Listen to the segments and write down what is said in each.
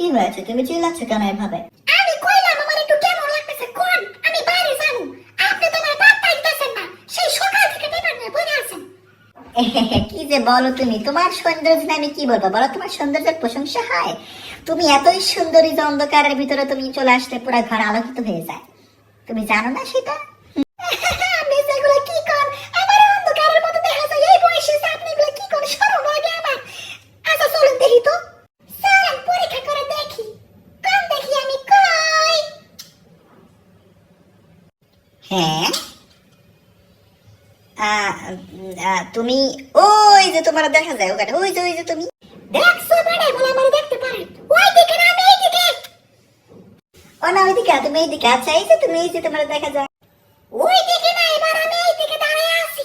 কি হয়েছে, তুমি চিল্লাচ্ছ কেন এভাবে? আমি কইলাম আমার একটু কেমন লাগতেছে কোন, আমি বাইরে যাবো। আপনি তো আমার পাত্তাই দিতেছেন না, সেই সকাল থেকে পেপার নিয়ে বসে আছেন। কি যে বলো তুমি, তোমার সৌন্দর্য নিয়ে আমি কি বলবো বলো? তোমার সৌন্দর্যের প্রশংসা হয়? তুমি এতই সুন্দরী যে অন্ধকারের ভিতরে তুমি চলে আসলে পুরো ঘর আলোকিত হয়ে যায়। তুমি জানো না সেটা? আপনি যেগুলো কি করেন, আমার অন্ধকারের মতো দেখা যায় এই বয়সে যে আপনি এগুলো কি করেন, শরম লাগে আমার। আচ্ছা চলুন দেখি তো, চলেন পরীক্ষা করে দেখি, কোন দেখি আমি কই। হ্যাঁ, তুমি ওই যে তোমার দেখা যায় ওখানে, ওই যে তুমি দেখছো বেড়াই বলে আমার দেখতে পারেন, ওই দিকে না আমি এই দিকে। ও না ওইদিকে, তুমি এইদিকে। আচ্ছা এই যে তুমি, এই যে তোমার দেখা যায়। ওই দিকে না, এবার আমি এই দিকে দাঁড়িয়ে আছি,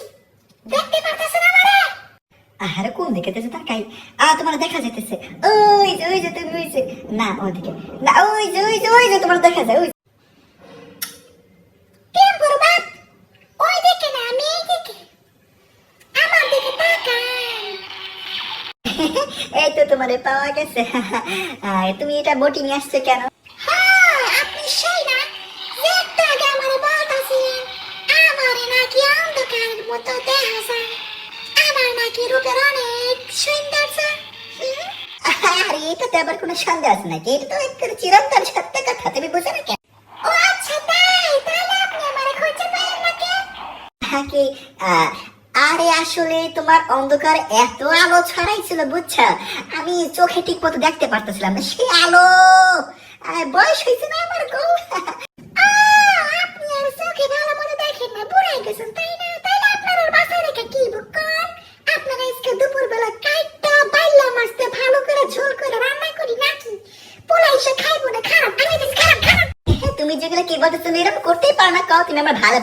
দেখতে পারতেছেন আমারে? আরে কোন দিকে দেখে তাকাই, তোমার দেখা যাইতেছে। ওই যে তুমি, ওই যে না ওইদিকে না, ওই যে তোমার দেখা যায়। ওই টেম্পুর বাপ, ওই দিকে না আমি এই দিকে, আমার দিকে তাকান। এই তো তোমারে পাওয়া গেছে। তুমি এটা বটি নিয়ে আসছো কেন? হ্যাঁ, আপনি সেই না যে একটু আগে আমারে বলতাছিলেন আমারে নাকি অন্ধকারের মতো দেখা যায়, আমার নাকি রূপের অনেক সৌন্দর্য। আরে এটাতে আবার কোনো সন্দেহ আছে নাকি? এটা তো একটা চিরন্তন সত্য কথা, তুমি বুঝো না কেন? ও আচ্ছা তাই, তাহলে আপনি আমারে খুঁজে পেলেন না কেন? কি আরে আসলে তোমার অন্ধকার এত আলো ছড়াইছিল বুঝছা, আমি চোখে ঠিক মতো দেখতে পারতেছিলাম না সেই আলো। বয়স হয়েছে না আমার গো। আপনি আর চোখে ভালো মতো দেখেন না, বুড়াই গেছেন তাই না? তাইলে আপনার আর বাসায় রেখে কি বুকন? আপনারা আজকে দুপুরবেলা কাইটটা বাইলা মাছতে ভালো করে ঝোল করে রান্না করি নাকি? পোলা এসে খাইবো না, খারাপ আমি খারাপ খারাপ। তুমি যেগুলো কি বলতেছো, তুমি এরকম করতেই পারো না, কও তুমি আমার ভালো